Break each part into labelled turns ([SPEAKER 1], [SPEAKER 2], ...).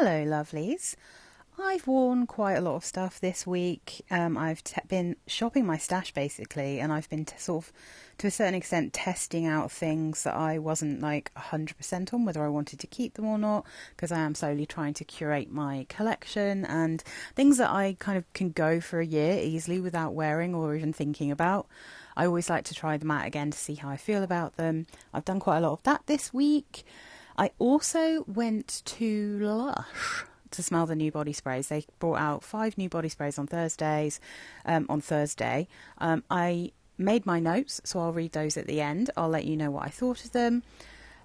[SPEAKER 1] Hello, lovelies. I've worn quite a lot of stuff this week. I've been shopping my stash basically, and I've been sort of, to a certain extent, testing out things that I wasn't like 100% on whether I wanted to keep them or not, because I am slowly trying to curate my collection and things that I kind of can go for a year easily without wearing or even thinking about. I always like to try them out again to see how I feel about them. I've done quite a lot of that this week. I also went to Lush to smell the new body sprays. They brought out 5 new body sprays on Thursdays. On Thursday, I made my notes, so I'll read those at the end. I'll let you know what I thought of them.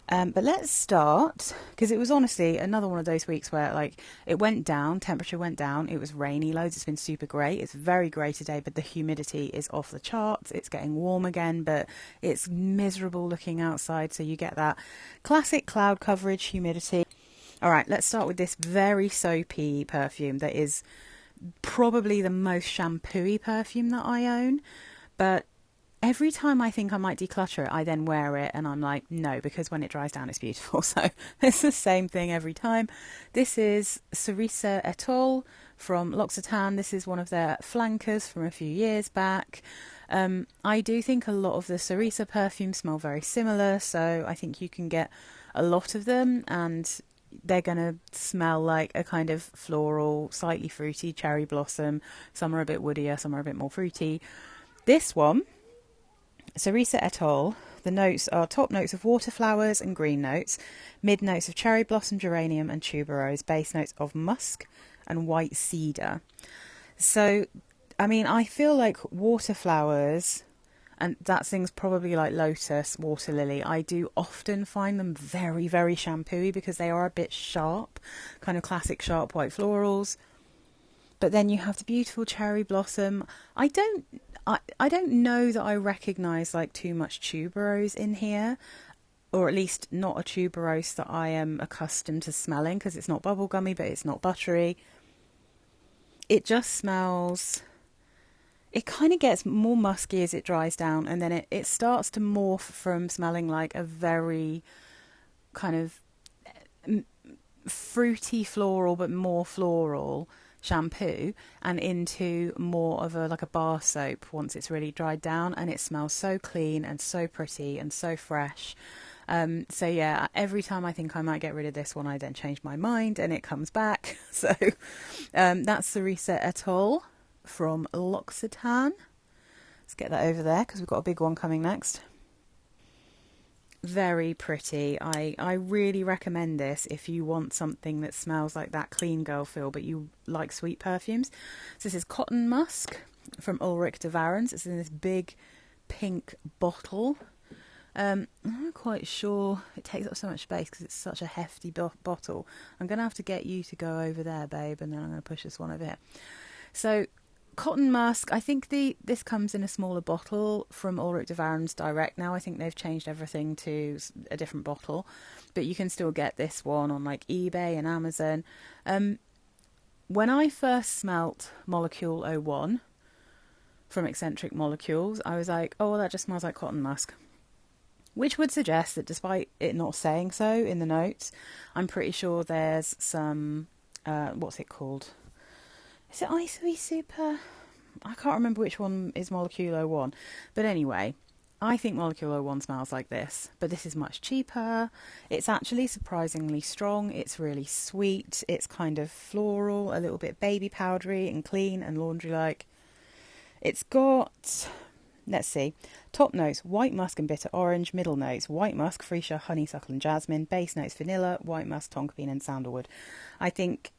[SPEAKER 1] But let's start, because it was honestly another one of those weeks where like it went down, temperature went down, it was rainy loads, it's been super great, it's very grey today, but the humidity is off the charts. It's getting warm again, but it's miserable looking outside, so you get that classic cloud coverage humidity. Alright, let's start with this very soapy perfume that is probably the most shampooey perfume that I own, but every time I think I might declutter it, I then wear it and I'm like, no, because when it dries down, it's beautiful. So it's the same thing every time. This is Cerisier Etoile from L'Occitane. This is one of their flankers from a few years back. I do think a lot of the Saresa perfumes smell very similar, so I think you can get a lot of them and they're going to smell like a kind of floral, slightly fruity cherry blossom. Some are a bit woodier, some are a bit more fruity. This one, Cerisier Etoile, the notes are top notes of water flowers and green notes, mid notes of cherry blossom, geranium and tuberose, base notes of musk and white cedar. So, I mean, I feel like water flowers, and that thing's probably like lotus, water lily, I do often find them very, very shampooey because they are a bit sharp, kind of classic sharp white florals. But then you have the beautiful cherry blossom. I don't know that I recognise like too much tuberose in here, or at least not a tuberose that I am accustomed to smelling, because it's not bubblegummy, but it's not buttery. It just smells, it kind of gets more musky as it dries down, and then it starts to morph from smelling like a very kind of fruity floral, but more floral shampoo, and into more of a like a bar soap once it's really dried down, and it smells so clean and so pretty and so fresh. So yeah, every time I think I might get rid of this one, I then change my mind and it comes back. So that's Cerisier Etoile from L'Occitane. Let's get that over there because we've got a big one coming next. Very pretty. I really recommend this if you want something that smells like that clean girl feel, but you like sweet perfumes. So this is Cotton Musk from Ulric de Varens. It's in this big pink bottle. I'm not quite sure. It takes up so much space because it's such a hefty bottle. I'm going to have to get you to go over there, babe, and then I'm going to push this one over here. So Cotton Musk, I think this comes in a smaller bottle from Ulric de Varens direct now. I think they've changed everything to a different bottle, but you can still get this one on like eBay and Amazon. When I first smelt Molecule 01 from Eccentric Molecules, I was like, oh, well, that just smells like Cotton Musk. Which would suggest that despite it not saying so in the notes, I'm pretty sure there's some, what's it called? Is it ISOE Super? I can't remember which one is Molecule 01. But anyway, I think Molecule 01 smells like this. But this is much cheaper. It's actually surprisingly strong. It's really sweet. It's kind of floral, a little bit baby powdery and clean and laundry-like. It's got, let's see, top notes, white musk and bitter orange. Middle notes, white musk, freesia, honeysuckle and jasmine. Base notes, vanilla, white musk, tonka bean and sandalwood. I think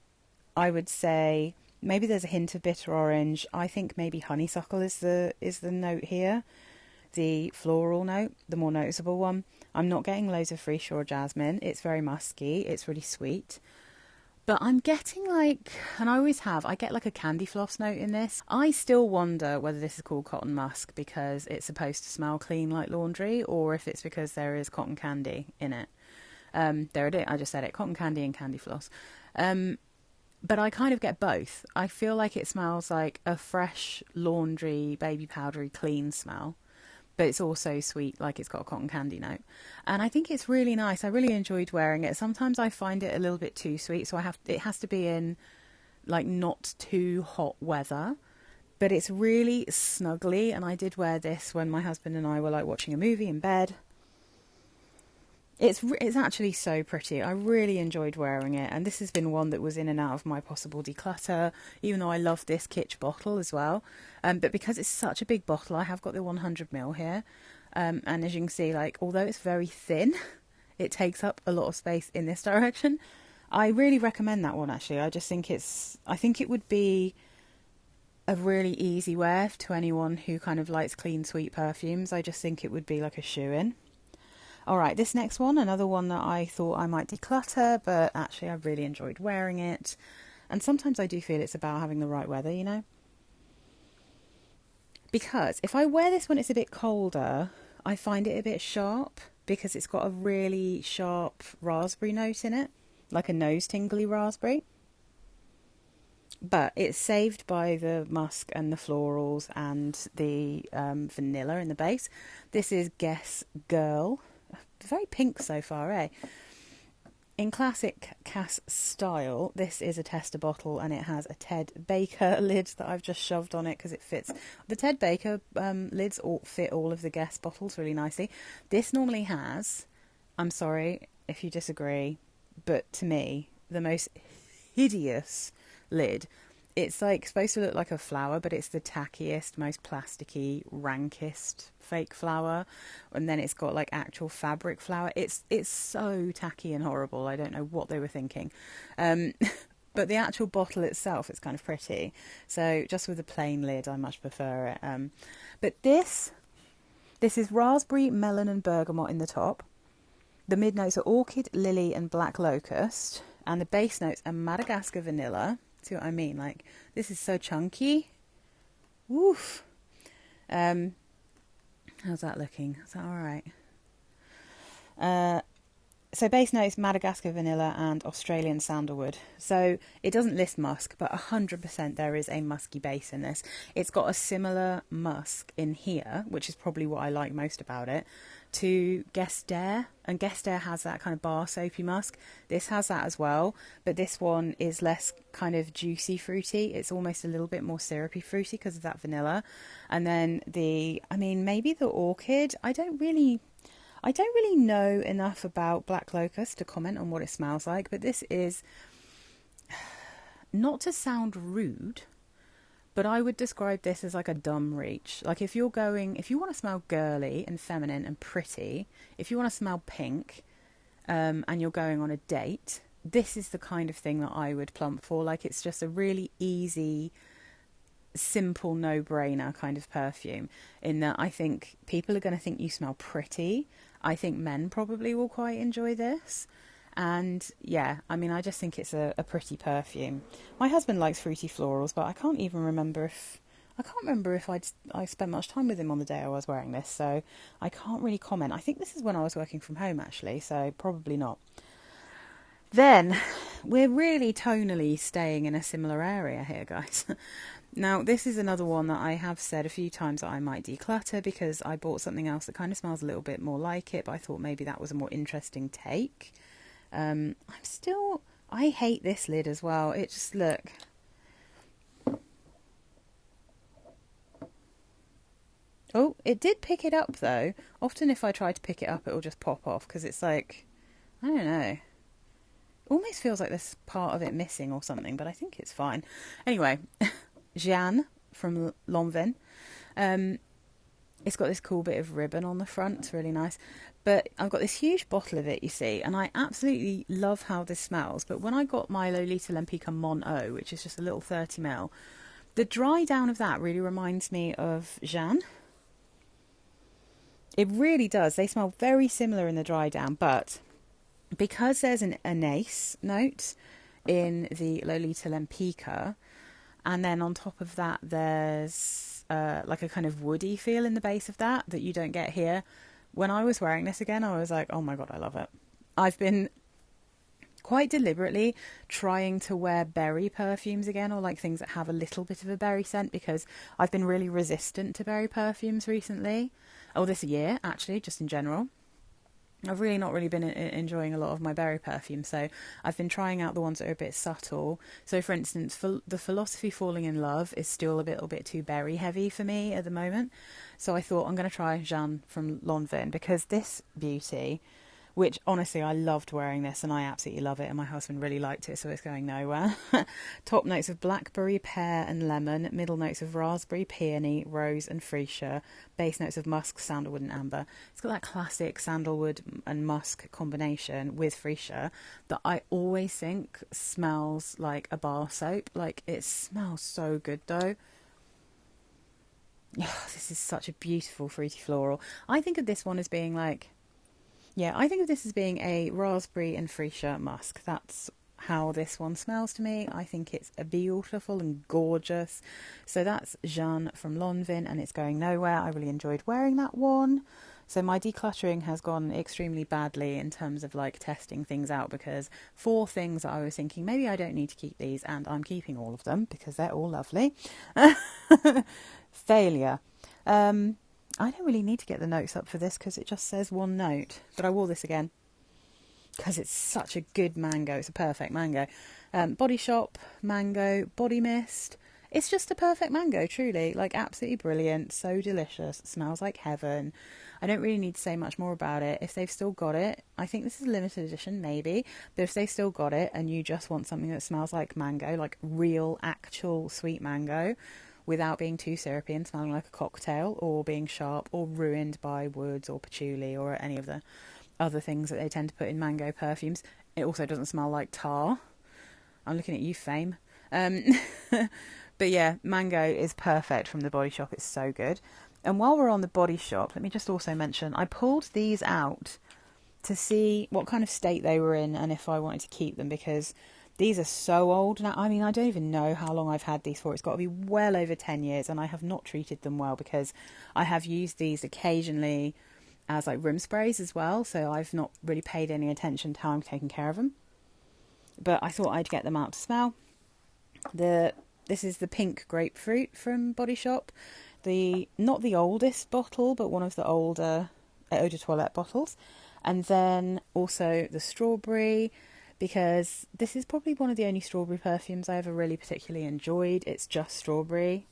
[SPEAKER 1] I would say maybe there's a hint of bitter orange. I think maybe honeysuckle is the note here, the floral note, the more noticeable one. I'm not getting loads of freesia or jasmine. It's very musky. It's really sweet. But I'm getting like, and I always have, I get like a candy floss note in this. I still wonder whether this is called cotton musk because it's supposed to smell clean like laundry, or if it's because there is cotton candy in it. There it is. I just said it. Cotton candy and candy floss. But I kind of get both. I feel like it smells like a fresh laundry, baby powdery, clean smell. but it's also sweet, like it's got a cotton candy note. And I think it's really nice. I really enjoyed wearing it. Sometimes I find it a little bit too sweet, so it has to be in like not too hot weather. But it's really snuggly, and I did wear this when my husband and I were like watching a movie in bed. It's actually so pretty. I really enjoyed wearing it, and this has been one that was in and out of my possible declutter, even though I love this kitsch bottle as well. But because it's such a big bottle, I have got the 100 ml here. And as you can see, like, although it's very thin, it takes up a lot of space in this direction. I really recommend that one, actually. I think it would be a really easy wear to anyone who kind of likes clean, sweet perfumes. I just think it would be like a shoe-in. All right, this next one, another one that I thought I might declutter, but actually I really enjoyed wearing it. And sometimes I do feel it's about having the right weather, you know? Because if I wear this when it's a bit colder, I find it a bit sharp because it's got a really sharp raspberry note in it, like a nose tingly raspberry. But it's saved by the musk and the florals and the vanilla in the base. This is Guess Girl. Very pink so far, eh? In classic Cass style, this is a tester bottle, and it has a Ted Baker lid that I've just shoved on it because it fits. The Ted Baker lids all fit all of the Guess bottles really nicely. This normally has, I'm sorry if you disagree, but to me, the most hideous lid. It's like supposed to look like a flower, but it's the tackiest, most plasticky, rankest fake flower. And then it's got like actual fabric flower. It's so tacky and horrible. I don't know what they were thinking. But the actual bottle itself is kind of pretty. So just with a plain lid, I much prefer it. But this is raspberry, melon and bergamot in the top. The mid notes are orchid, lily and black locust. And the base notes are Madagascar vanilla. See what I mean? Like, this is so chunky. Woof. How's that looking? Is that all right? So base notes Madagascar vanilla and Australian sandalwood. So it doesn't list musk, but 100% there is a musky base in this. It's got a similar musk in here, which is probably what I like most about it, to Guess Dare. And Guess Dare has that kind of bar soapy musk. This has that as well, but this one is less kind of juicy fruity. It's almost a little bit more syrupy fruity because of that vanilla. And then maybe the orchid. I don't really know enough about black locust to comment on what it smells like, but this is, not to sound rude, but I would describe this as like a dumb reach. Like if you want to smell girly and feminine and pretty, if you want to smell pink, and you're going on a date, this is the kind of thing that I would plump for. Like it's just a really easy, simple no-brainer kind of perfume, in that I think people are going to think you smell pretty. I think men probably will quite enjoy this. And yeah, I mean, I just think it's a pretty perfume. My husband likes fruity florals, but I can't remember if I spent much time with him on the day I was wearing this, so I can't really comment. I think this is when I was working from home actually, so probably not. Then we're really tonally staying in a similar area here, guys. Now, this is another one that I have said a few times that I might declutter because I bought something else that kind of smells a little bit more like it, but I thought maybe that was a more interesting take. I hate this lid as well. It just, look. Oh, it did pick it up though. Often if I try to pick it up, it will just pop off because it's like, I don't know. Almost feels like there's part of it missing or something, but I think it's fine. Anyway, Jeanne from Lanvin. It's got this cool bit of ribbon on the front. It's really nice. But I've got this huge bottle of it, you see, and I absolutely love how this smells. But when I got my Lolita Lempicka Mon Eau, which is just a little 30ml, the dry down of that really reminds me of Jeanne. It really does. They smell very similar in the dry down, but because there's an anise note in the Lolita Lempicka, and then on top of that there's like a kind of woody feel in the base of that you don't get here. When I was wearing this again, I was like, oh my god, I love it. I've been quite deliberately trying to wear berry perfumes again, or like things that have a little bit of a berry scent, because I've been really resistant to berry perfumes recently, or this year actually, just in general. I've really not really been enjoying a lot of my berry perfume, so I've been trying out the ones that are a bit subtle. So, for instance, the Philosophy Falling in Love is still a little bit too berry heavy for me at the moment. So I thought I'm going to try Jeanne from Lanvin, because this beauty, which honestly I loved wearing this and I absolutely love it, and my husband really liked it, so it's going nowhere. Top notes of blackberry, pear and lemon, middle notes of raspberry, peony, rose and freesia, base notes of musk, sandalwood and amber. It's got that classic sandalwood and musk combination with freesia that I always think smells like a bar soap. Like, it smells so good though. This is such a beautiful fruity floral. I think of this one as being like, I think of this as being a raspberry and freesia musk. That's how this one smells to me. I think it's beautiful and gorgeous. So that's Jeanne from Lanvin, and it's going nowhere. I really enjoyed wearing that one. So my decluttering has gone extremely badly in terms of like testing things out, because 4 things that I was thinking maybe I don't need to keep these, and I'm keeping all of them because they're all lovely. Failure. I don't really need to get the notes up for this because it just says 1 note, but I wore this again because it's such a good mango. It's a perfect mango. Body Shop mango body mist. It's just a perfect mango, truly. Like, absolutely brilliant, so delicious. It smells like heaven. I don't really need to say much more about it. If they've still got it, I think this is a limited edition, maybe, but if they've still got it and you just want something that smells like mango, like real, actual sweet mango, without being too syrupy and smelling like a cocktail, or being sharp or ruined by woods or patchouli or any of the other things that they tend to put in mango perfumes. It also doesn't smell like tar. I'm looking at you, Fame. But yeah, mango is perfect from the Body Shop. It's so good. And while we're on the Body Shop, let me just also mention, I pulled these out to see what kind of state they were in and if I wanted to keep them, because these are so old now. I mean, I don't even know how long I've had these for. It's got to be well over 10 years, and I have not treated them well, because I have used these occasionally as like room sprays as well, so I've not really paid any attention to how I'm taking care of them. But I thought I'd get them out to smell. This is the pink grapefruit from Body Shop. Not the oldest bottle, but one of the older eau de toilette bottles. And then also the strawberry, because this is probably one of the only strawberry perfumes I ever really particularly enjoyed. It's just strawberry.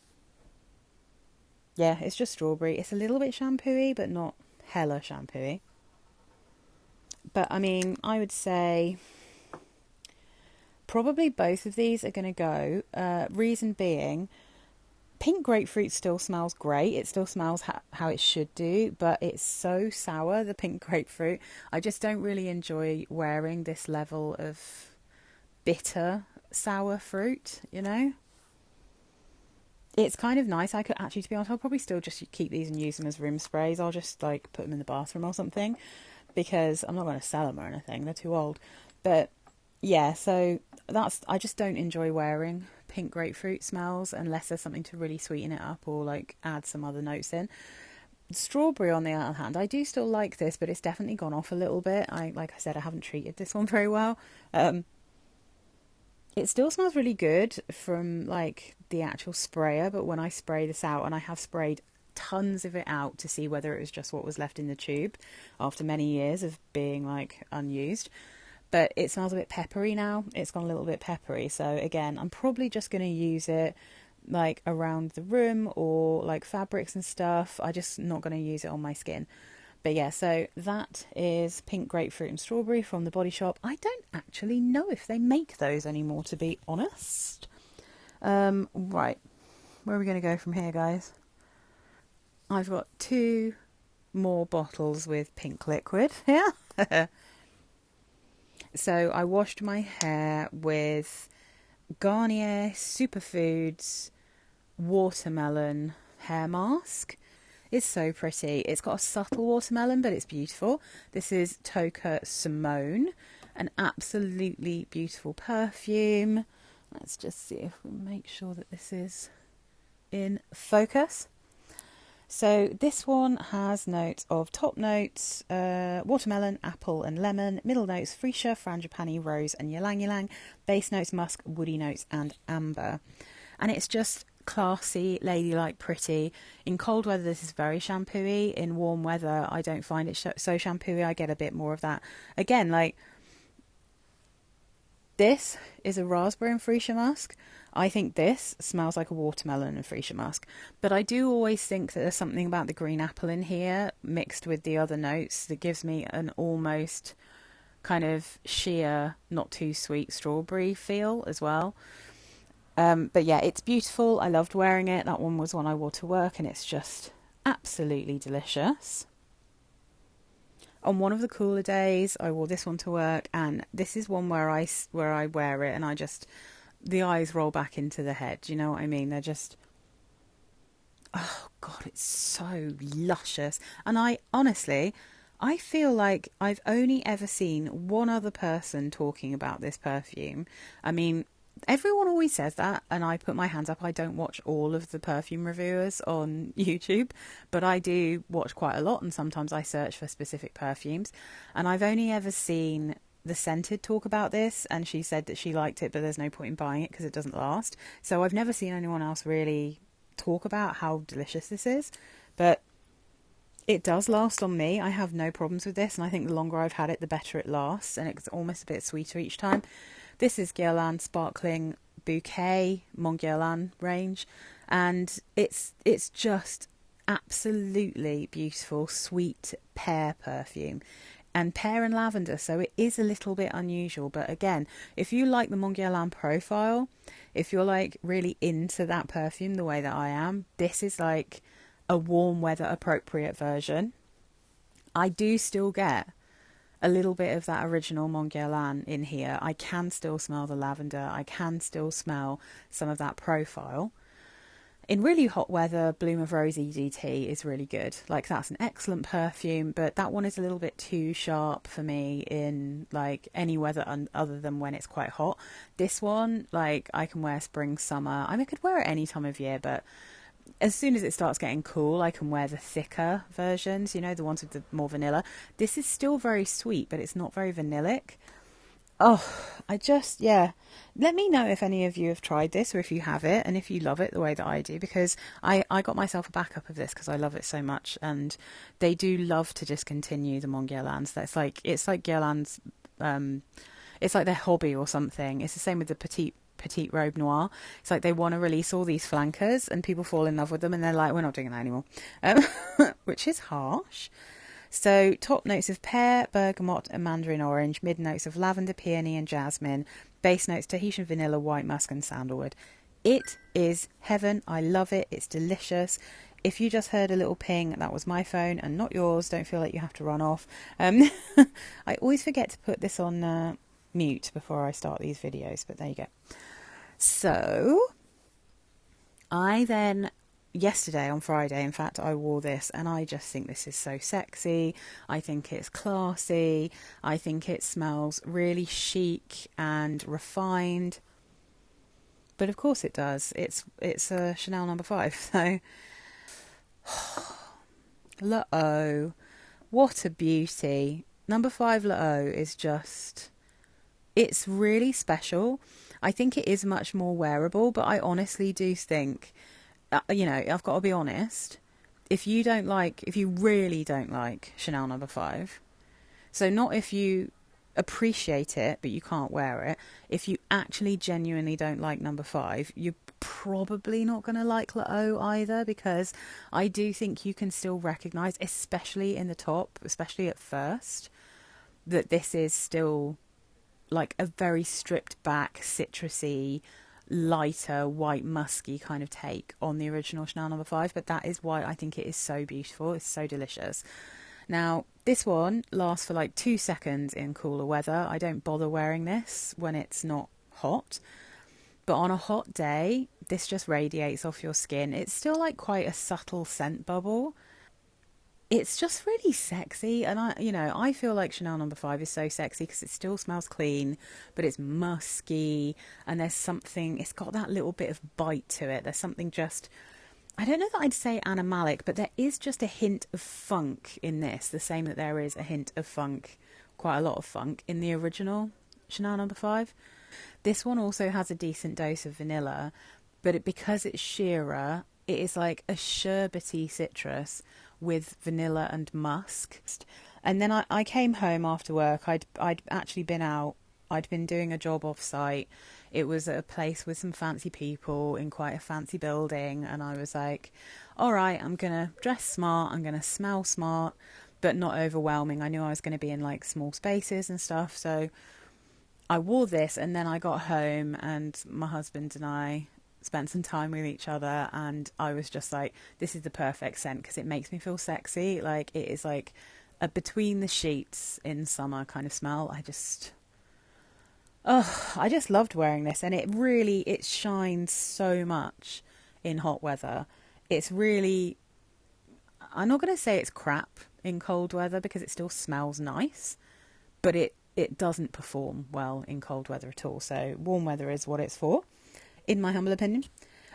[SPEAKER 1] Yeah, it's just strawberry. It's a little bit shampooey, but not hella shampooey. But I mean, I would say probably both of these are going to go. Reason being, pink grapefruit still smells great. It still smells how it should do, but it's so sour, the pink grapefruit. I just don't really enjoy wearing this level of bitter, sour fruit, you know? It's kind of nice. I could actually, to be honest, I'll probably still just keep these and use them as room sprays. I'll just like put them in the bathroom or something, because I'm not going to sell them or anything. They're too old. But yeah, so I just don't enjoy wearing pink grapefruit smells unless there's something to really sweeten it up or like add some other notes in. Strawberry, on the other hand, I do still like this, but it's definitely gone off a little bit. Like I said, I haven't treated this one very well. It still smells really good from like the actual sprayer, but when I spray this out, and I have sprayed tons of it out to see whether it was just what was left in the tube after many years of being like unused, but it smells a bit peppery now. It's gone a little bit peppery. So again, I'm probably just going to use it like around the room or like fabrics and stuff. I'm just not going to use it on my skin. But yeah, so that is pink grapefruit and strawberry from the Body Shop. I don't actually know if they make those anymore, to be honest. Right, where are we going to go from here, guys? I've got 2 more bottles with pink liquid here. So I washed my hair with Garnier Superfoods Watermelon Hair Mask. It's so pretty. It's got a subtle watermelon, but it's beautiful. This is Tocca Simone, an absolutely beautiful perfume. Let's just see if we make sure that this is in focus. So this one has notes of top notes, watermelon, apple and lemon, middle notes, freesia, frangipani, rose and ylang ylang, base notes, musk, woody notes and amber. And it's just classy, ladylike, pretty. In cold weather this is very shampooey. In warm weather I don't find it so shampooey. I get a bit more of that. Again, like, this is a raspberry and freesia musk. I think this smells like a watermelon and freesia musk. But I do always think that there's something about the green apple in here mixed with the other notes that gives me an almost kind of sheer, not too sweet strawberry feel as well. But yeah, it's beautiful. I loved wearing it. That one was one I wore to work and it's just absolutely delicious. On one of the cooler days, I wore this one to work, and this is one where I wear it and I just, the eyes roll back into the head. Do you know what I mean? They're just, oh God, it's so luscious. And I honestly, I feel like I've only ever seen one other person talking about this perfume. I mean, everyone always says that, and I put my hands up. I don't watch all of the perfume reviewers on YouTube, but I do watch quite a lot, and sometimes I search for specific perfumes. And I've only ever seen The Scented talk about this, and she said that she liked it, but there's no point in buying it because it doesn't last. So I've never seen anyone else really talk about how delicious this is, but it does last on me. I have no problems with this, and I think the longer I've had it, the better it lasts, and it's almost a bit sweeter each time. This is Guerlain Sparkling Bouquet, Mon Guerlain range, and it's just absolutely beautiful, sweet pear perfume. And pear and lavender, so it is a little bit unusual. But again, if you like the Mon Guerlain profile, if you're like really into that perfume the way that I am, this is like a warm weather appropriate version. I do still get a little bit of that original Mon Guerlain in here. I can still smell the lavender. I can still smell some of that profile. In really hot weather, Bloom of Rose EDT is really good. Like, that's an excellent perfume, but that one is a little bit too sharp for me in like any weather other than when it's quite hot. This one, like, I can wear spring, summer. I mean, I could wear it any time of year, but as soon as it starts getting cool, I can wear the thicker versions, you know, the ones with the more vanilla. This is still very sweet, but it's not very vanillic. Oh, yeah. Let me know if any of you have tried this or if you have it and if you love it the way that I do, because I got myself a backup of this because I love it so much, and they do love to discontinue the Mon Guerlains. It's like Guerlain's, it's like their hobby or something. It's the same with the Petite Robe Noire. It's like they want to release all these flankers and people fall in love with them and they're like, we're not doing that anymore, which is harsh. So top notes of pear, bergamot and mandarin orange, mid notes of lavender, peony and jasmine, base notes Tahitian vanilla, white musk and sandalwood. It is heaven. I love it. It's delicious. If you just heard a little ping, that was my phone and not yours. Don't feel like you have to run off. I always forget to put this on mute before I start these videos, but there you go. So I then, yesterday on Friday, in fact, I wore this and I just think this is so sexy. I think it's classy. I think it smells really chic and refined. But of course it does. It's a Chanel No. 5. So L'Eau, what a beauty. No. 5 L'Eau is just, it's really special. I think it is much more wearable, but I honestly do think, you know, I've got to be honest, if you really don't like Chanel No. 5, so not if you appreciate it but you can't wear it, if you actually genuinely don't like No. 5, you're probably not going to like L'Eau either, because I do think you can still recognise, especially in the top, especially at first, that this is still like a very stripped back, citrusy, lighter, white, musky kind of take on the original Chanel No. 5. But that is why I think it is so beautiful. It's so delicious. Now, this one lasts for like 2 seconds in cooler weather. I don't bother wearing this when it's not hot. But on a hot day, this just radiates off your skin. It's still like quite a subtle scent bubble. It's just really sexy, and I feel like Chanel No. 5 is so sexy because it still smells clean, but it's musky, and there's something, it's got that little bit of bite to it. There's something just, I don't know that I'd say animalic, but there is just a hint of funk in this, the same that there is a hint of funk, quite a lot of funk, in the original Chanel No. 5. This one also has a decent dose of vanilla, but because it's sheerer, it is like a sherbety citrus with vanilla and musk. And then I came home after work. I'd actually been out. I'd been doing a job off-site. It was at a place with some fancy people in quite a fancy building. And I was like, all right, I'm going to dress smart. I'm going to smell smart, but not overwhelming. I knew I was going to be in like small spaces and stuff. So I wore this, and then I got home and my husband and I spent some time with each other, and I was just like, this is the perfect scent because it makes me feel sexy. Like, it is like a between the sheets in summer kind of smell. I just loved wearing this, and it shines so much in hot weather. It's really, I'm not going to say it's crap in cold weather because it still smells nice, but it doesn't perform well in cold weather at all. So warm weather is what it's for, in my humble opinion.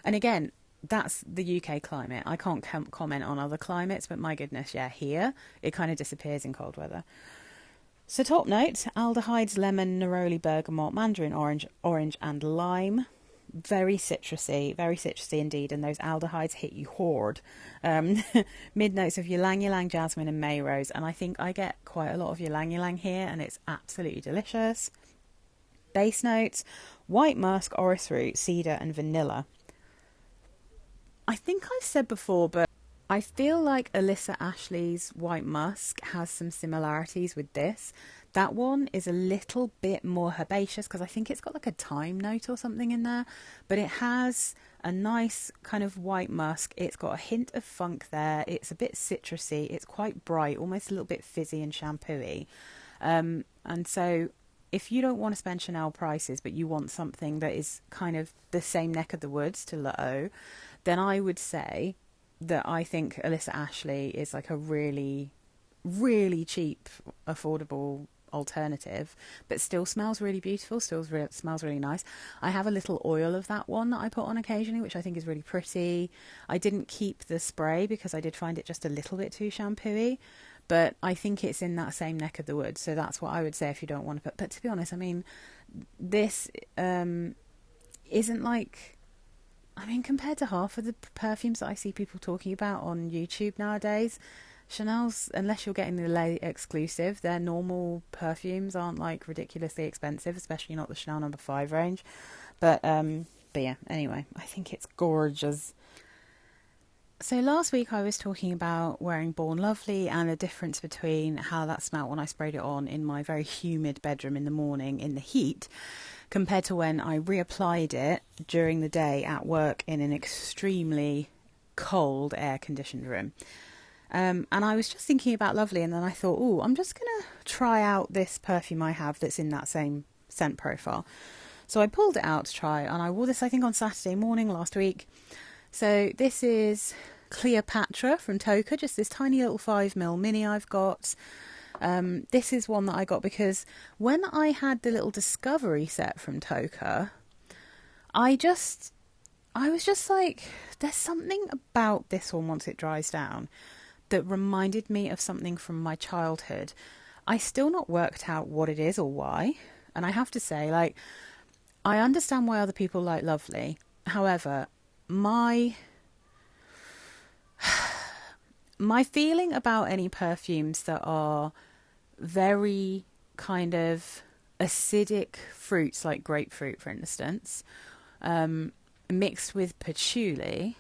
[SPEAKER 1] And again, that's the UK climate. I can't comment on other climates, but my goodness, yeah, here it kind of disappears in cold weather. So top note, aldehydes, lemon, neroli, bergamot, mandarin orange and lime. Very citrusy indeed, and those aldehydes hit you hard. Mid notes of ylang ylang, jasmine and may rose, and I think I get quite a lot of ylang ylang here, and it's absolutely delicious. Base notes, white musk, orris root, cedar and vanilla. I think I've said before, but I feel like Alyssa Ashley's white musk has some similarities with this. That one is a little bit more herbaceous because I think it's got like a thyme note or something in there, but it has a nice kind of white musk. It's got a hint of funk there. It's a bit citrusy. It's quite bright, almost a little bit fizzy and shampooey. And so if you don't want to spend Chanel prices, but you want something that is kind of the same neck of the woods to L'Eau, then I would say that I think Alyssa Ashley is like a really, really cheap, affordable alternative, but still smells really beautiful, smells really nice. I have a little oil of that one that I put on occasionally, which I think is really pretty. I didn't keep the spray because I did find it just a little bit too shampooey, but I think it's in that same neck of the woods, so that's what I would say if you don't want to put. But to be honest, I mean, this isn't like, I mean, compared to half of the perfumes that I see people talking about on YouTube nowadays, Chanel's, unless you're getting the L'Eau exclusive, their normal perfumes aren't like ridiculously expensive, especially not the Chanel No. 5 range. But yeah, anyway, I think it's gorgeous. So last week I was talking about wearing Born Lovely and the difference between how that smelled when I sprayed it on in my very humid bedroom in the morning in the heat, compared to when I reapplied it during the day at work in an extremely cold air-conditioned room. And I was just thinking about Lovely, and then I thought, oh, I'm just going to try out this perfume I have that's in that same scent profile. So I pulled it out to try, and I wore this, I think, on Saturday morning last week. So this is Cleopatra from Tocca, just this tiny little 5ml mini I've got. This is one that I got because when I had the little discovery set from Tocca, I was just like, there's something about this one once it dries down that reminded me of something from my childhood. I still not worked out what it is or why. And I have to say, like, I understand why other people like Lovely. However, my feeling about any perfumes that are very kind of acidic fruits, like grapefruit, for instance, mixed with patchouli,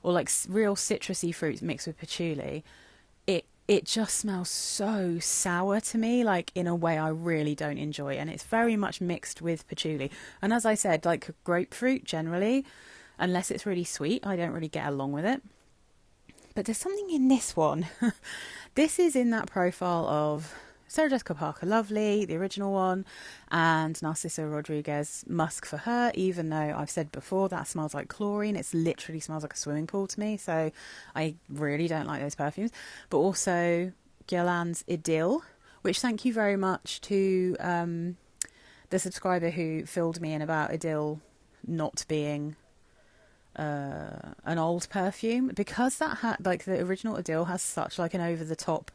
[SPEAKER 1] or like real citrusy fruits mixed with patchouli, it just smells so sour to me, like in a way I really don't enjoy. And it's very much mixed with patchouli. And as I said, like grapefruit generally, unless it's really sweet, I don't really get along with it. But there's something in this one. This is in that profile of Sarah Jessica Parker Lovely, the original one, and Narciso Rodriguez Musk for her, even though I've said before that smells like chlorine. It literally smells like a swimming pool to me, so I really don't like those perfumes. But also Guerlain's Etoile, which thank you very much to the subscriber who filled me in about Etoile not being an old perfume, because that had like the original Etoile has such like an over the top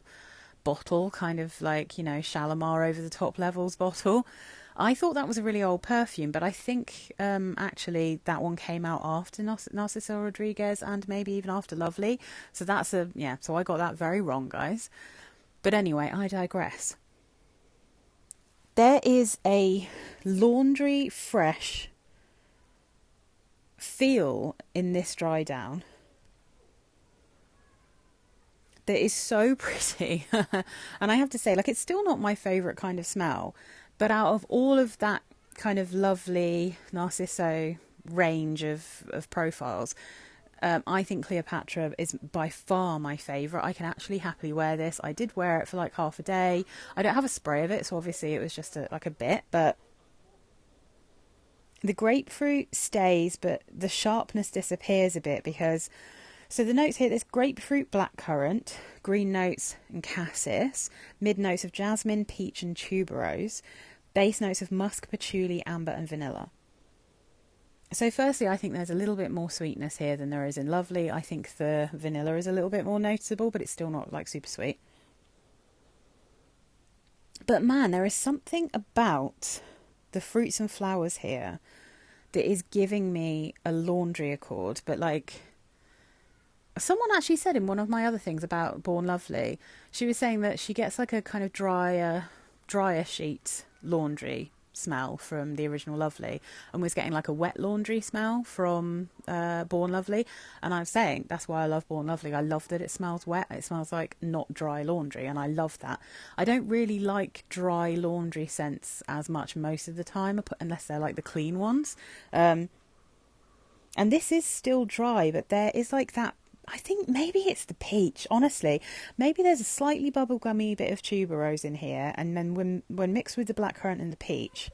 [SPEAKER 1] bottle, kind of like, you know, Shalimar over the top levels bottle. I thought that was a really old perfume, but I think actually that one came out after Narciso Rodriguez and maybe even after Lovely. So that's so I got that very wrong, guys. But anyway, I digress. There is a laundry fresh feel in this dry down that is so pretty. And I have to say, like, it's still not my favourite kind of smell, but out of all of that kind of lovely Narciso range of profiles, I think Cleopatra is by far my favourite. I can actually happily wear this. I did wear it for like half a day. I don't have a spray of it, so obviously it was just like a bit, but the grapefruit stays, but the sharpness disappears a bit because... So the notes here, there's grapefruit, blackcurrant, green notes and cassis, mid notes of jasmine, peach and tuberose, base notes of musk, patchouli, amber and vanilla. So firstly, I think there's a little bit more sweetness here than there is in Lovely. I think the vanilla is a little bit more noticeable, but it's still not like super sweet. But man, there is something about the fruits and flowers here that is giving me a laundry accord, but like... Someone actually said in one of my other things about Born Lovely, she was saying that she gets like a kind of drier sheet laundry smell from the original Lovely and was getting like a wet laundry smell from Born Lovely. And I'm saying that's why I love Born Lovely. I love that it smells wet. It smells like not dry laundry, and I love that. I don't really like dry laundry scents as much most of the time, unless they're like the clean ones. And this is still dry, but there is like that... I think maybe it's the peach, honestly. Maybe there's a slightly bubblegummy bit of tuberose in here, and then when mixed with the blackcurrant and the peach,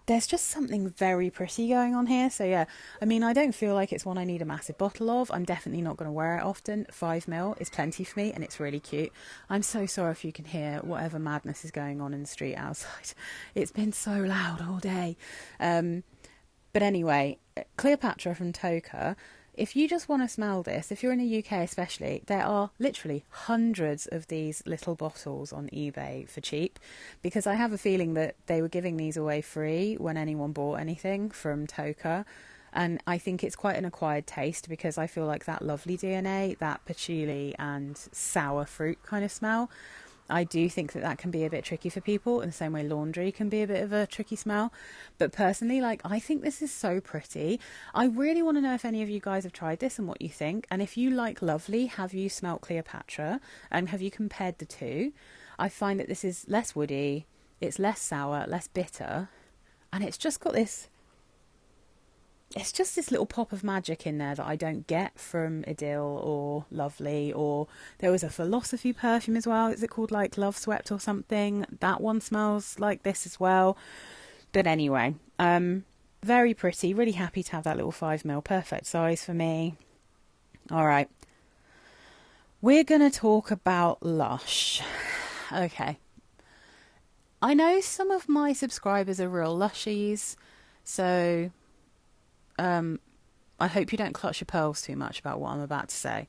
[SPEAKER 1] there's just something very pretty going on here. So yeah, I mean, I don't feel like it's one I need a massive bottle of. I'm definitely not going to wear it often. 5ml is plenty for me, and it's really cute. I'm so sorry if you can hear whatever madness is going on in the street outside. It's been so loud all day. But anyway, Cleopatra from Tocca. If you just want to smell this, if you're in the UK especially, there are literally hundreds of these little bottles on eBay for cheap, because I have a feeling that they were giving these away free when anyone bought anything from Tocca. And I think it's quite an acquired taste, because I feel like that Lovely DNA, that patchouli and sour fruit kind of smell, I do think that can be a bit tricky for people, in the same way laundry can be a bit of a tricky smell. But personally, like, I think this is so pretty. I really want to know if any of you guys have tried this and what you think. And if you like Lovely, have you smelt Cleopatra? And have you compared the two? I find that this is less woody, it's less sour, less bitter. And it's just got this... It's just this little pop of magic in there that I don't get from Etoile or Lovely. Or there was a Philosophy perfume as well. Is it called like Love Swept or something? That one smells like this as well. But anyway, very pretty. Really happy to have that little 5ml. Perfect size for me. All right. We're going to talk about Lush. Okay. I know some of my subscribers are real Lushies, so... I hope you don't clutch your pearls too much about what I'm about to say.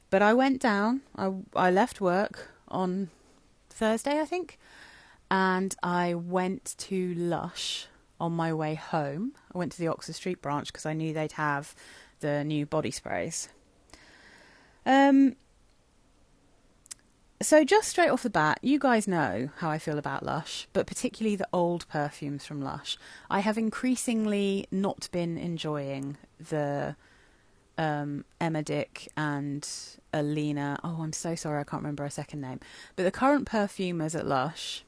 [SPEAKER 1] But I went down, I left work on Thursday, I think, and I went to Lush on my way home. I went to the Oxford Street branch because I knew they'd have the new body sprays. So just straight off the bat, you guys know how I feel about Lush, but particularly the old perfumes from Lush. I have increasingly not been enjoying the Emma Dick and Alina. Oh, I'm so sorry, I can't remember her second name. But the current perfumers at Lush,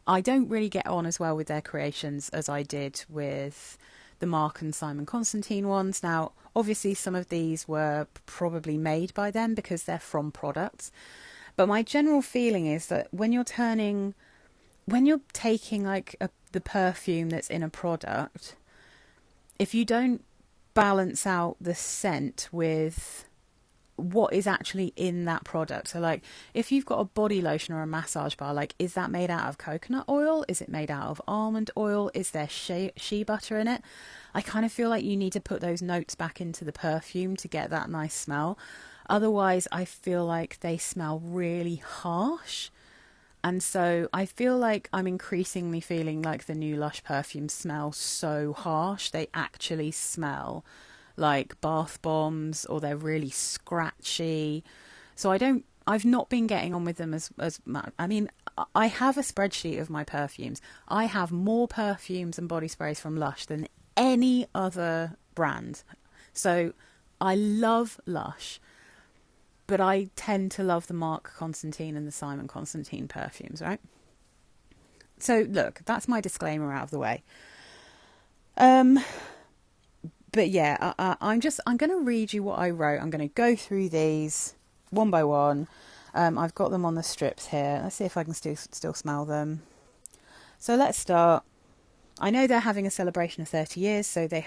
[SPEAKER 1] I don't really get on as well with their creations as I did with the Mark and Simon Constantine ones. Now, obviously, some of these were probably made by them because they're from products. But my general feeling is that when you're taking like the perfume that's in a product, if you don't balance out the scent with what is actually in that product. So like if you've got a body lotion or a massage bar, like is that made out of coconut oil? Is it made out of almond oil? Is there shea butter in it? I kind of feel like you need to put those notes back into the perfume to get that nice smell. Otherwise, I feel like they smell really harsh. And so I feel like I'm increasingly feeling like the new Lush perfumes smell so harsh. They actually smell like bath bombs, or they're really scratchy. So I've not been getting on with them as much. I mean, I have a spreadsheet of my perfumes. I have more perfumes and body sprays from Lush than any other brand. So I love Lush, but I tend to love the Marc Constantin and the Simon Constantin perfumes, right? So look, that's my disclaimer out of the way. But yeah, I'm going to read you what I wrote. I'm going to go through these one by one. I've got them on the strips here. Let's see if I can still smell them. So let's start. I know they're having a celebration of 30 years, so they're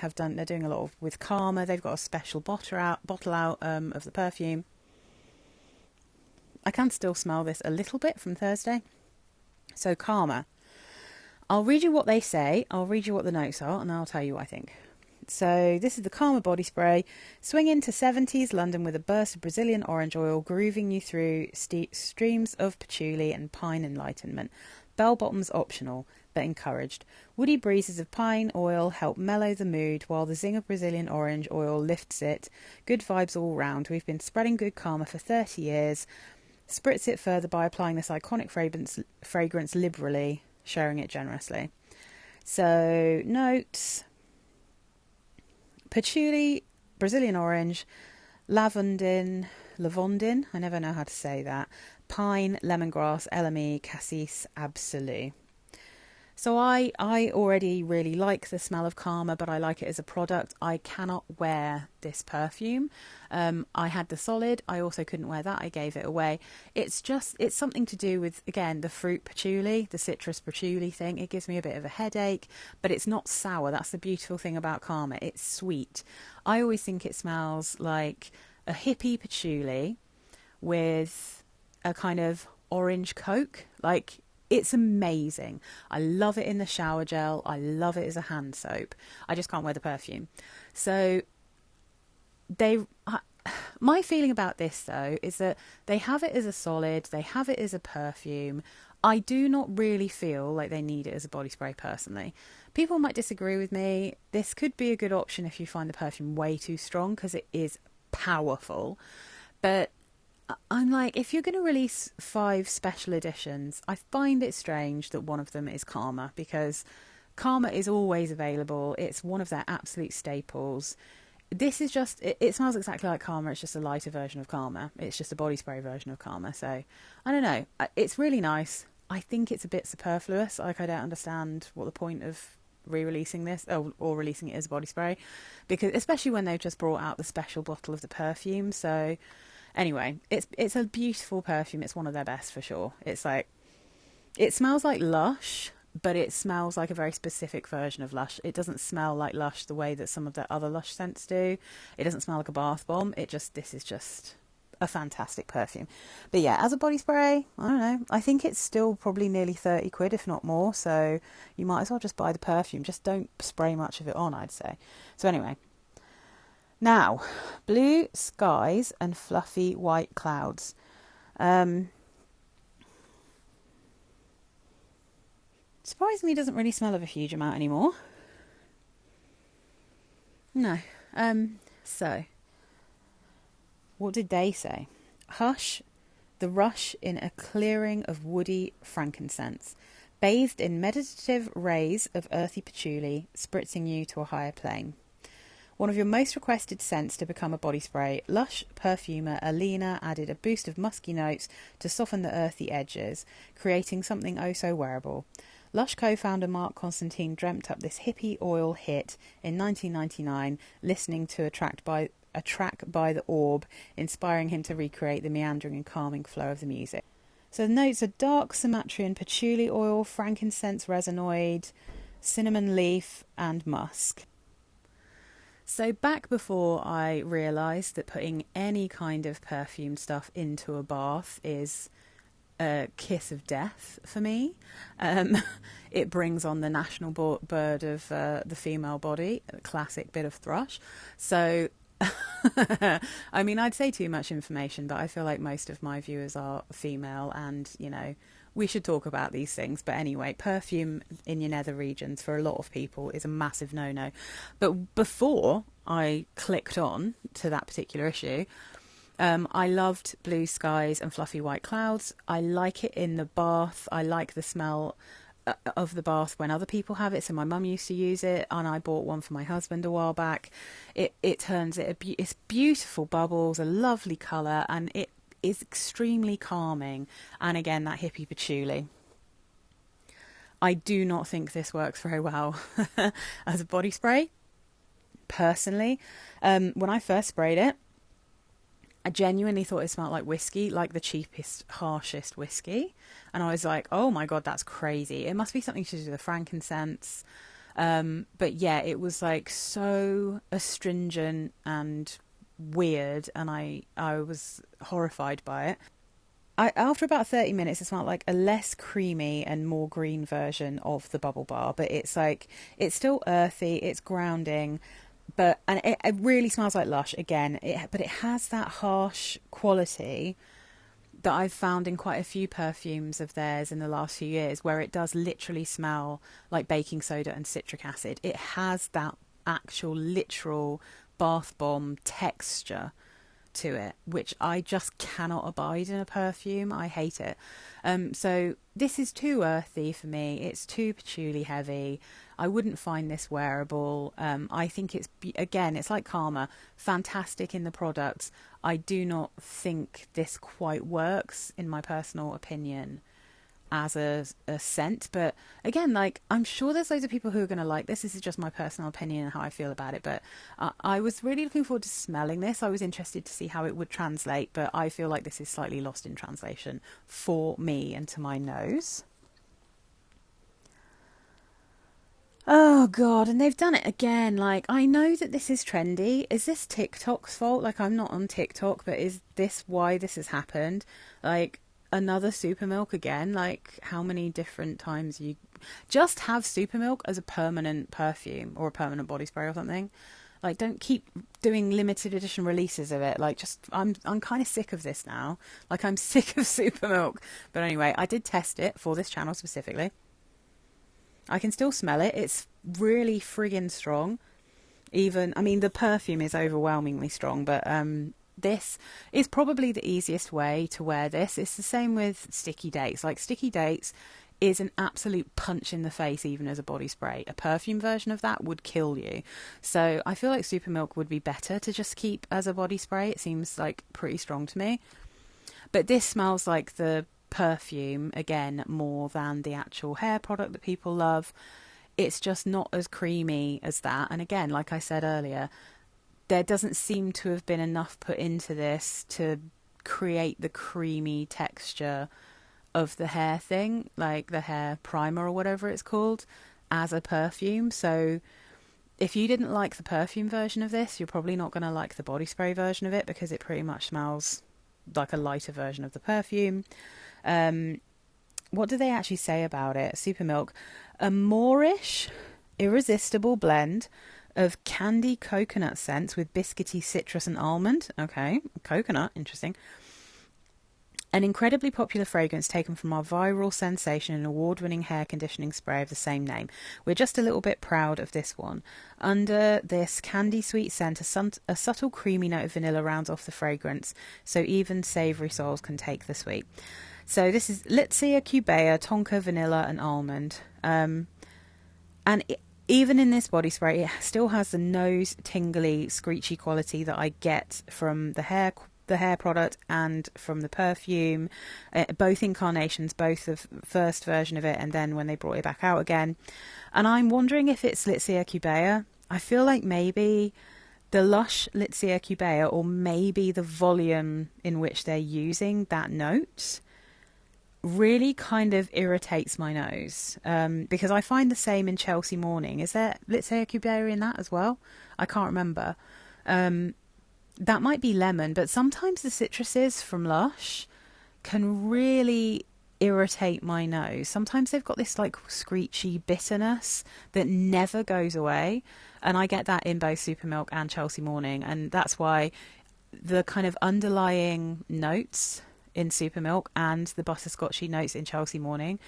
[SPEAKER 1] doing a lot with Karma. They've got a special bottle out of the perfume. I can still smell this a little bit from Thursday. So Karma. I'll read you what they say. I'll read you what the notes are, and I'll tell you what I think. So this is the Karma body spray. Swing into 70s London with a burst of Brazilian orange oil, grooving you through streams of patchouli and pine enlightenment. Bell bottoms optional, but encouraged. Woody breezes of pine oil help mellow the mood, while the zing of Brazilian orange oil lifts it. Good vibes all round. We've been spreading good Karma for 30 years. Spritz it further by applying this iconic fragrance liberally, sharing it generously. So, notes: patchouli, Brazilian orange, lavandin, I never know how to say that, pine, lemongrass, LME, cassis, absolu. So I already really like the smell of Karma, but I like it as a product. I cannot wear this perfume. I had the solid. I also couldn't wear that. I gave it away. It's something to do with, again, the fruit patchouli, the citrus patchouli thing. It gives me a bit of a headache, but it's not sour. That's the beautiful thing about Karma. It's sweet. I always think it smells like a hippie patchouli with a kind of orange Coke. Like, it's amazing. I love it in the shower gel. I love it as a hand soap. I just can't wear the perfume. So my feeling about this, though, is that they have it as a solid. They have it as a perfume. I do not really feel like they need it as a body spray, personally. People might disagree with me. This could be a good option if you find the perfume way too strong, because it is powerful. But I'm like, if you're going to release 5 special editions, I find it strange that one of them is Karma, because Karma is always available. It's one of their absolute staples. This is just, it smells exactly like Karma. It's just a lighter version of Karma. It's just a body spray version of Karma. So, I don't know. It's really nice. I think it's a bit superfluous. Like, I don't understand what the point of re-releasing this or releasing it as a body spray, because especially when they've just brought out the special bottle of the perfume. So anyway, it's a beautiful perfume. It's one of their best for sure. It's like, it smells like Lush, but it smells like a very specific version of Lush. It doesn't smell like Lush the way that some of their other Lush scents do. It doesn't smell like a bath bomb. This is just a fantastic perfume. But yeah, as a body spray, I don't know. I think it's still probably nearly 30 quid, if not more. So you might as well just buy the perfume. Just don't spray much of it on, I'd say. So anyway. Now, blue skies and fluffy white clouds. Surprisingly, doesn't really smell of a huge amount anymore. No. So, what did they say? Hush, the rush in a clearing of woody frankincense, bathed in meditative rays of earthy patchouli, spritzing you to a higher plane. One of your most requested scents to become a body spray, Lush perfumer Alina added a boost of musky notes to soften the earthy edges, creating something oh so wearable. Lush co-founder Marc Constantin dreamt up this hippie oil hit in 1999, listening to a track by the Orb, inspiring him to recreate the meandering and calming flow of the music. So the notes are dark Sumatran patchouli oil, frankincense resinoid, cinnamon leaf, and musk. So back before I realised that putting any kind of perfume stuff into a bath is a kiss of death for me. Um, it brings on the national bird of the female body, a classic bit of thrush. So, I mean, I'd say too much information, but I feel like most of my viewers are female and, you know, we should talk about these things. But anyway, perfume in your nether regions for a lot of people is a massive no-no. But before I clicked on to that particular issue, I loved blue skies and fluffy white clouds. I like it in the bath. I like the smell of the bath when other people have it. So my mum used to use it, and I bought one for my husband a while back. It turns it it's beautiful bubbles, a lovely colour, and it is extremely calming. And again, that hippie patchouli. I do not think this works very well as a body spray, personally. When I first sprayed it, I genuinely thought it smelled like whiskey, like the cheapest, harshest whiskey. And I was like, oh my God, that's crazy. It must be something to do with the frankincense. But yeah, it was like so astringent and weird. And I was horrified by it. After about 30 minutes, it smelled like a less creamy and more green version of the bubble bar. But it's like, it's still earthy, it's grounding. And it really smells like Lush again. But it has that harsh quality that I've found in quite a few perfumes of theirs in the last few years, where it does literally smell like baking soda and citric acid. It has that actual literal bath bomb texture to it, which I just cannot abide in a perfume. I hate it. So this is too earthy for me. It's too patchouli heavy. I wouldn't find this wearable. I think it's, again, it's like Karma, fantastic in the products. I do not think this quite works, in my personal opinion, as a scent. But again, like, I'm sure there's loads of people who are going to like this. This is just my personal opinion and how I feel about it. But I was really looking forward to smelling this. I was interested to see how it would translate, but I feel like this is slightly lost in translation for me and to my nose. Oh God, and they've done it again. Like, I know that this is trendy. Is this TikTok's fault? Like, I'm not on TikTok, but is this why this has happened? Like, another super milk again? Like, how many different times you just have super milk as a permanent perfume or a permanent body spray or something? Like, don't keep doing limited edition releases of it. Like, just, I'm kind of sick of this now. Like, I'm sick of super milk. But anyway, I did test it for this channel specifically. I can still smell it. It's really friggin' strong. Even, I mean, the perfume is overwhelmingly strong, but this is probably the easiest way to wear this. It's the same with Sticky Dates. Like, Sticky Dates is an absolute punch in the face, even as a body spray. A perfume version of that would kill you. So I feel like Super Milk would be better to just keep as a body spray. It seems like pretty strong to me. But this smells like the perfume again more than the actual hair product that people love. It's just not as creamy as that. And again, like I said earlier, there doesn't seem to have been enough put into this to create the creamy texture of the hair thing, like the hair primer or whatever it's called, as a perfume. So if you didn't like the perfume version of this, you're probably not going to like the body spray version of it, because it pretty much smells like a lighter version of the perfume. What do they actually say about it? Super Milk, a moreish, irresistible blend of candy coconut scents with biscuity citrus and almond. Okay, coconut, interesting. An incredibly popular fragrance taken from our viral sensation and award-winning hair conditioning spray of the same name. We're just a little bit proud of this one. Under this candy sweet scent, a subtle creamy note of vanilla rounds off the fragrance, so even savoury souls can take the sweet. So this is Litsea cubea, tonka, vanilla and almond. Even in this body spray, it still has the nose tingly, screechy quality that I get from the hair product and from the perfume. Both incarnations, both the first version of it and then when they brought it back out again. And I'm wondering if it's Litsea cubea. I feel like maybe the Lush Litsea cubea, or maybe the volume in which they're using that note, really kind of irritates my nose, because I find the same in Chelsea Morning. Is there Litsia cubaria in that as well? I can't remember. That might be lemon, but sometimes the citruses from Lush can really irritate my nose. Sometimes they've got this like screechy bitterness that never goes away, and I get that in both Supermilk and Chelsea Morning, and that's why the kind of underlying notes in Supermilk and the butterscotchy notes in Chelsea Morning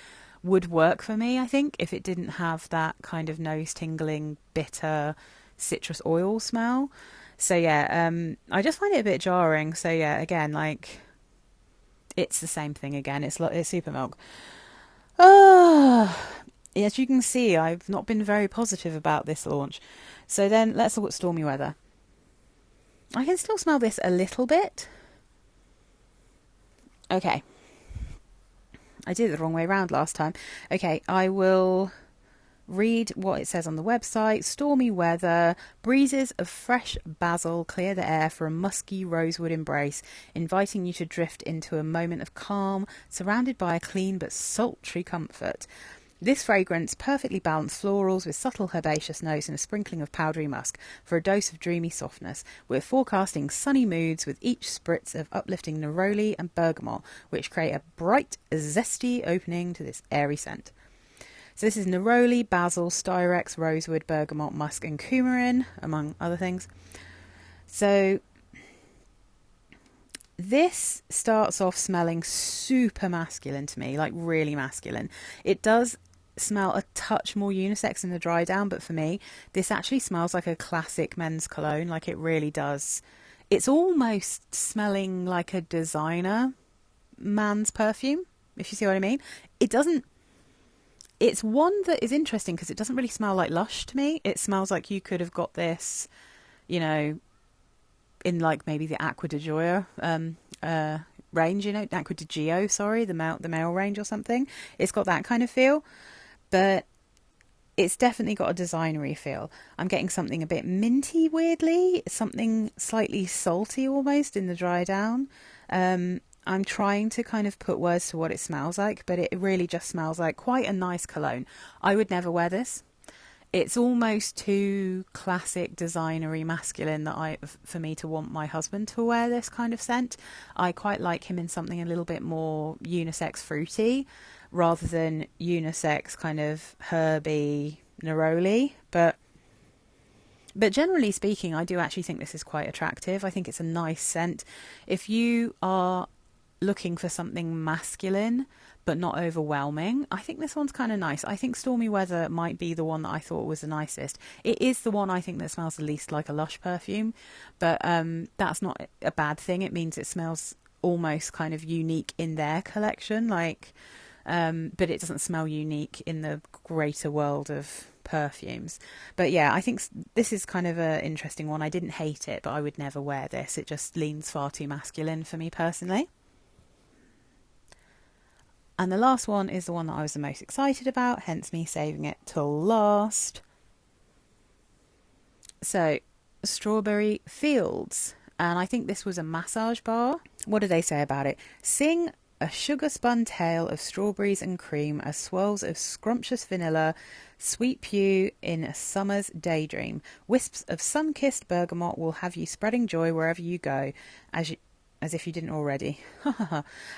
[SPEAKER 1] would work for me, I think, if it didn't have that kind of nose tingling bitter citrus oil smell. So yeah, I just find it a bit jarring. So yeah, again, like, it's the same thing again. It's Supermilk. As you can see, I've not been very positive about this launch. So then let's look at Stormy Weather. I can still smell this a little bit. Okay. I did it the wrong way around last time. Okay, I will read what it says on the website. Stormy weather, breezes of fresh basil clear the air for a musky rosewood embrace, inviting you to drift into a moment of calm, surrounded by a clean but sultry comfort. This fragrance perfectly balanced florals with subtle herbaceous notes and a sprinkling of powdery musk for a dose of dreamy softness. We're forecasting sunny moods with each spritz of uplifting neroli and bergamot, which create a bright, zesty opening to this airy scent. So this is neroli, basil, styrex, rosewood, bergamot, musk and coumarin, among other things. So this starts off smelling super masculine to me, like really masculine. It does smell a touch more unisex in the dry down, but for me, this actually smells like a classic men's cologne, like it really does. It's almost smelling like a designer man's perfume, if you see what I mean. It doesn't. It's one that is interesting because it doesn't really smell like Lush to me. It smells like you could have got this, you know, in like maybe the Acqua di Gio range, you know, Acqua di Gio, sorry, the male range or something. It's got that kind of feel, but it's definitely got a designery feel. I'm getting something a bit minty, weirdly, something slightly salty almost in the dry down. I'm trying to kind of put words to what it smells like, but it really just smells like quite a nice cologne. I would never wear this. It's almost too classic, designery, masculine for me to want my husband to wear this kind of scent. I quite like him in something a little bit more unisex fruity, rather than unisex kind of herby neroli. But generally speaking, I do actually think this is quite attractive. I think it's a nice scent. If you are looking for something masculine but not overwhelming, I think this one's kind of nice. I think Stormy Weather might be the one that I thought was the nicest. It is the one I think that smells the least like a Lush perfume, but that's not a bad thing. It means it smells almost kind of unique in their collection, like, but it doesn't smell unique in the greater world of perfumes. But yeah, I think this is kind of an interesting one. I didn't hate it, but I would never wear this. It just leans far too masculine for me personally. And the last one is the one that I was the most excited about, hence me saving it till last. So, Strawberry Fields. And I think this was a massage bar. What do they say about it? Sing a sugar-spun tale of strawberries and cream as swirls of scrumptious vanilla sweep you in a summer's daydream. Wisps of sun-kissed bergamot will have you spreading joy wherever you go, as if you didn't already.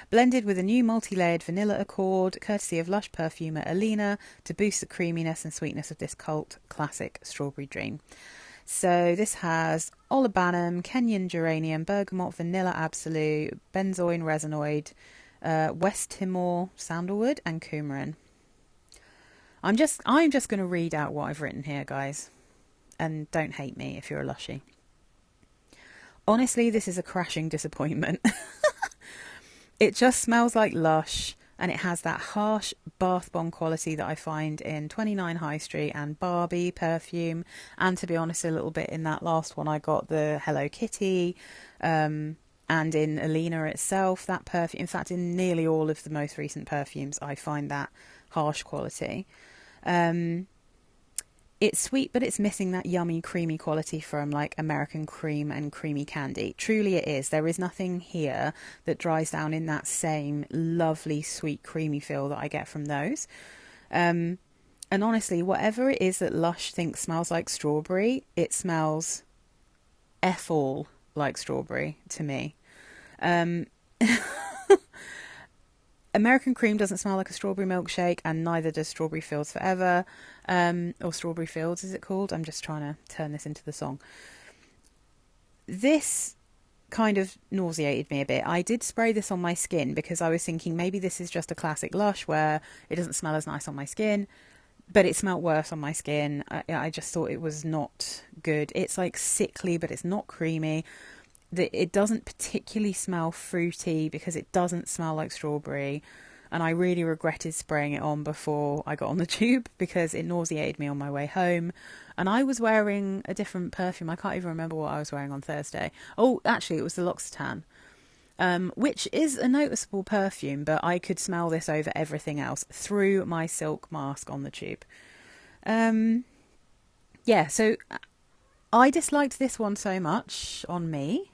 [SPEAKER 1] Blended with a new multi-layered vanilla accord, courtesy of Lush perfumer Alina, to boost the creaminess and sweetness of this cult classic strawberry dream. So this has olibanum, Kenyan geranium, bergamot, vanilla absolute, benzoin resinoid, West Timor sandalwood, and coumarin. I'm just going to read out what I've written here, guys, and don't hate me if you're a Lushy. Honestly, this is a crashing disappointment. It just smells like Lush, and it has that harsh bath bomb quality that I find in 29 High Street and Barbie perfume, and to be honest, a little bit in that last one I got, the Hello Kitty, and in Alina itself, that perfume. In fact, in nearly all of the most recent perfumes, I find that harsh quality. It's sweet, but it's missing that yummy, creamy quality from like American cream and creamy candy. Truly it is. There is nothing here that dries down in that same lovely, sweet, creamy feel that I get from those. And honestly, whatever it is that Lush thinks smells like strawberry, it smells F all like strawberry to me. American cream doesn't smell like a strawberry milkshake, and neither does Strawberry Fields Forever, or Strawberry Fields, is it called? I'm just trying to turn this into the song. This kind of nauseated me a bit. I did spray this on my skin because I was thinking maybe this is just a classic Lush where it doesn't smell as nice on my skin, but it smelled worse on my skin. I just thought it was not good. It's like sickly, but it's not creamy. It doesn't particularly smell fruity because it doesn't smell like strawberry, and I really regretted spraying it on before I got on the tube because it nauseated me on my way home. And I was wearing a different perfume. I can't even remember what I was wearing on Thursday. Oh, actually it was the L'Occitane, which is a noticeable perfume, but I could smell this over everything else through my silk mask on the tube. Yeah, so I disliked this one so much on me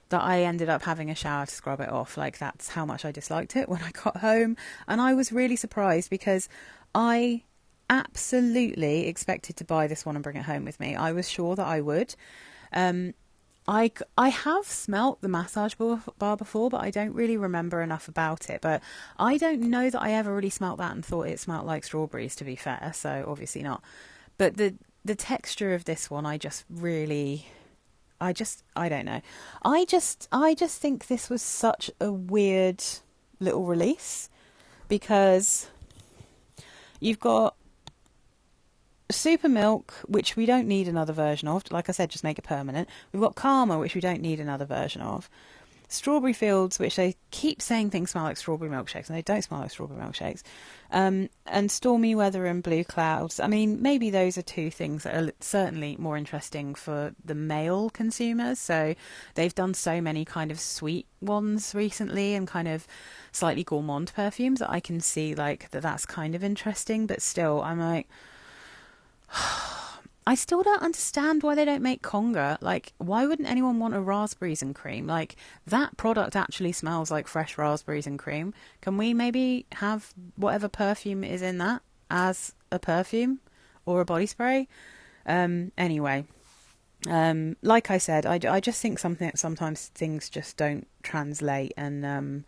[SPEAKER 1] that I ended up having a shower to scrub it off. Like, that's how much I disliked it when I got home. And I was really surprised because I absolutely expected to buy this one and bring it home with me. I was sure that I would. I have smelt the massage bar before, but I don't really remember enough about it. But I don't know that I ever really smelt that and thought it smelt like strawberries, to be fair. So obviously not. But the texture of this one, I don't know. I just think this was such a weird little release because you've got Super Milk, which we don't need another version of. Like I said, just make it permanent. We've got Karma, which we don't need another version of. Strawberry Fields, which they keep saying things smell like strawberry milkshakes, and they don't smell like strawberry milkshakes. And Stormy Weather and Blue Clouds. I mean, maybe those are two things that are certainly more interesting for the male consumers. So they've done so many kind of sweet ones recently and kind of slightly gourmand perfumes that I can see like that's kind of interesting. But still, I'm like, I still don't understand why they don't make Conga. Like, why wouldn't anyone want a raspberries and cream? Like, that product actually smells like fresh raspberries and cream. Can we maybe have whatever perfume is in that as a perfume or a body spray? Anyway, like I said, I just think sometimes things just don't translate, and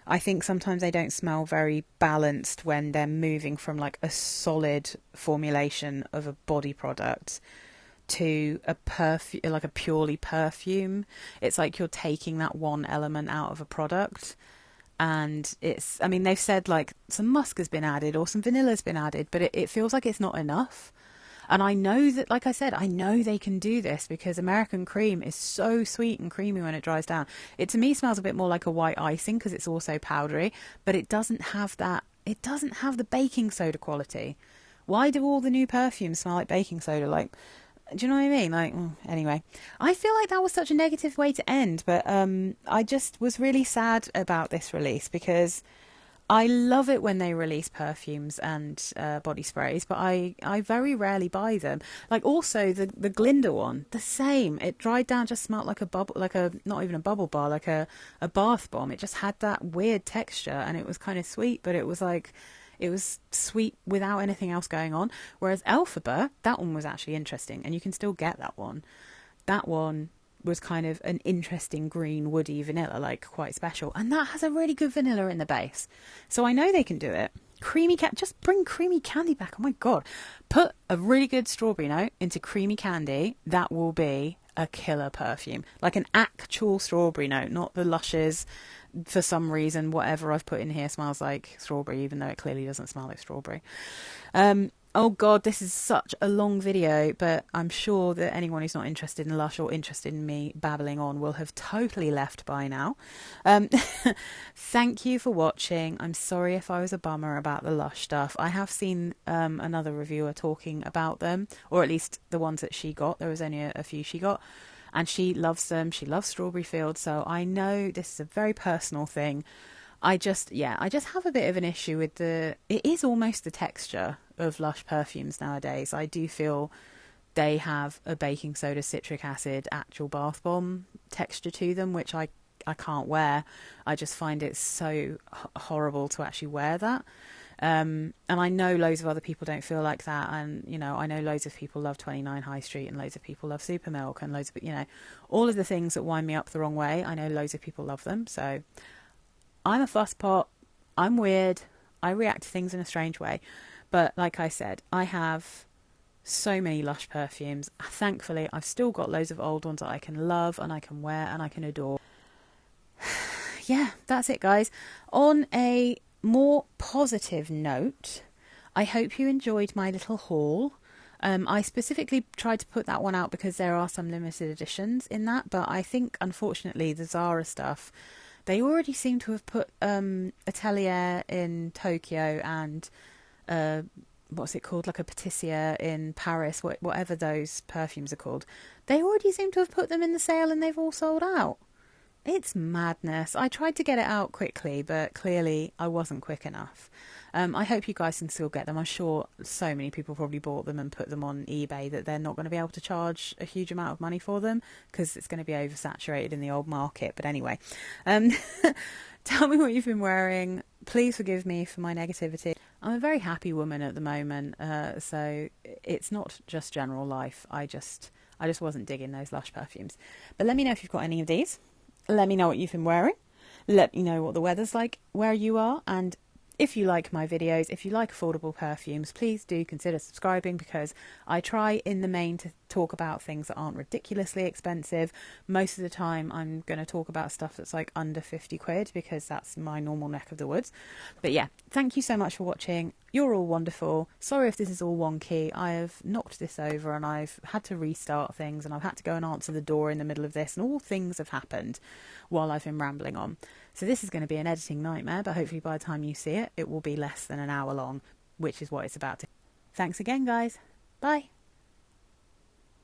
[SPEAKER 1] I think sometimes they don't smell very balanced when they're moving from like a solid formulation of a body product to a perfume, like a purely perfume. It's like you're taking that one element out of a product, and I mean, they've said like some musk has been added or some vanilla's been added, but it feels like it's not enough. And I know that, like I said, I know they can do this because American cream is so sweet and creamy when it dries down. It, to me, smells a bit more like a white icing because it's also powdery, but it doesn't have that, it doesn't have the baking soda quality. Why do all the new perfumes smell like baking soda? Like, do you know what I mean? Like, anyway, I feel like that was such a negative way to end, but I just was really sad about this release because I love it when they release perfumes and body sprays, but I very rarely buy them. Like, also the Glinda one, the same. It dried down, just smelled like a bubble, like a, not even a bubble bar, like a bath bomb. It just had that weird texture, and it was kind of sweet, but it was like, it was sweet without anything else going on. Whereas Elphaba, that one was actually interesting, and you can still get that one. That one was kind of an interesting green woody vanilla, like quite special, and that has a really good vanilla in the base, so I know they can do it. Creamy just bring creamy candy back. Oh my god, put a really good strawberry note into creamy candy. That will be a killer perfume, like an actual strawberry note, not the Lushes. For some reason, whatever I've put in here smells like strawberry, even though it clearly doesn't smell like strawberry. Oh god, this is such a long video, but I'm sure that anyone who's not interested in Lush or interested in me babbling on will have totally left by now. Thank you for watching. I'm sorry if I was a bummer about the Lush stuff. I have seen another reviewer talking about them, or at least the ones that she got. There was only a few she got, and she loves them. She loves Strawberry Fields, so I know this is a very personal thing. I just have a bit of an issue with it is almost the texture of Lush perfumes nowadays. I do feel they have a baking soda, citric acid, actual bath bomb texture to them, which I can't wear. I just find it so horrible to actually wear that. And I know loads of other people don't feel like that. And, you know, I know loads of people love 29 High Street and loads of people love Super Milk and loads of, you know, all of the things that wind me up the wrong way. I know loads of people love them. So I'm a fusspot. I'm weird. I react to things in a strange way. But like I said, I have so many Lush perfumes. Thankfully, I've still got loads of old ones that I can love and I can wear and I can adore. Yeah, that's it, guys. On a more positive note, I hope you enjoyed my little haul. I specifically tried to put that one out because there are some limited editions in that, but I think, unfortunately, the Zara stuff, they already seem to have put Atelier in Tokyo and what's it called, like a Patissier in Paris, whatever those perfumes are called. They already seem to have put them in the sale and they've all sold out. It's madness. I tried to get it out quickly, but clearly I wasn't quick enough. I hope you guys can still get them. I'm sure so many people probably bought them and put them on eBay that they're not going to be able to charge a huge amount of money for them because it's going to be oversaturated in the old market. But anyway, tell me what you've been wearing. Please forgive me for my negativity. I'm a very happy woman at the moment, so it's not just general life. I just wasn't digging those Lush perfumes. But let me know if you've got any of these. Let me know what you've been wearing. Let me know what the weather's like where you are. And if you like my videos, if you like affordable perfumes, please do consider subscribing because I try in the main to talk about things that aren't ridiculously expensive. Most of the time I'm going to talk about stuff that's like under 50 quid because that's my normal neck of the woods. But yeah, thank you so much for watching. You're all wonderful. Sorry if this is all wonky. I have knocked this over and I've had to restart things and I've had to go and answer the door in the middle of this and all things have happened while I've been rambling on. So this is going to be an editing nightmare, but hopefully by the time you see it, it will be less than an hour long, which is what it's about to. Thanks again, guys. Bye.